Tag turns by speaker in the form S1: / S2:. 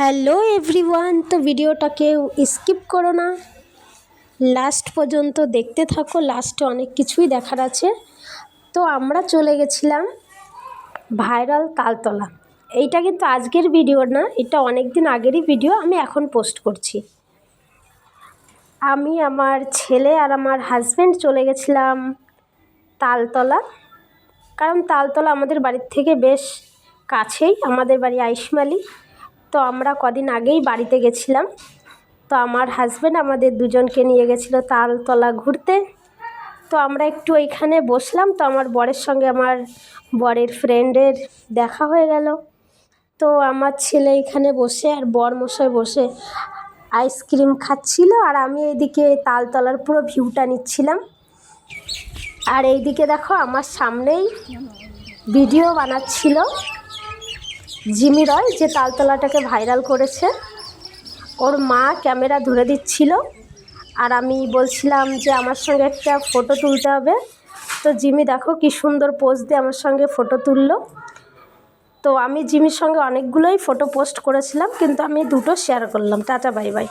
S1: Hello everyone, তো ভিডিওটাকে skip করো না, লাস্ট পর্যন্ত দেখতে থাকো। লাস্টে অনেক কিছুই দেখার আছে। তো আমরা চলে গেছিলাম ভাইরাল তালতলা। এইটা কিন্তু আজকের ভিডিও না, এটা অনেক দিন আগেরই ভিডিও, আমি এখন পোস্ট করছি। আমি, আমার ছেলে আর আমার হাজব্যান্ড চলে গেছিলাম তালতলা, কারণ তালতলা আমাদের বাড়ির থেকে বেশ কাছেই। আমাদের বাড়ি আইশমালি। তো আমরা কদিন আগেই বাড়িতে গেছিলাম। তো আমার হাজব্যান্ড আমাদের দুজনকে নিয়ে গেছিলো তালতলা ঘুরতে। তো আমরা একটু ওইখানে বসলাম। তো আমার বরের সঙ্গে আমার বরের ফ্রেন্ডের দেখা হয়ে গেল। তো আমার ছেলে এখানে বসে আর বরমশাই বসে আইসক্রিম খাচ্ছিল, আর আমি এইদিকে তালতলার পুরো ভিউটা নিচ্ছিলাম। আর এইদিকে দেখো আমার সামনেই ভিডিও বানাচ্ছিল জিমি রয়, যে তালতলাটাকে ভাইরাল করেছে। ওর মা ক্যামেরা ধরে দিচ্ছিল, আর আমি বলছিলাম যে আমার সঙ্গে একটা ফটো তুলতে হবে। তো জিমি দেখো কি সুন্দর পোজ দিয়ে আমার সঙ্গে ফটো তুললো। তো আমি জিমির সঙ্গে অনেকগুলোই ফটো পোস্ট করেছিলাম, কিন্তু আমি দুটো শেয়ার করলাম। Tata, bye bye.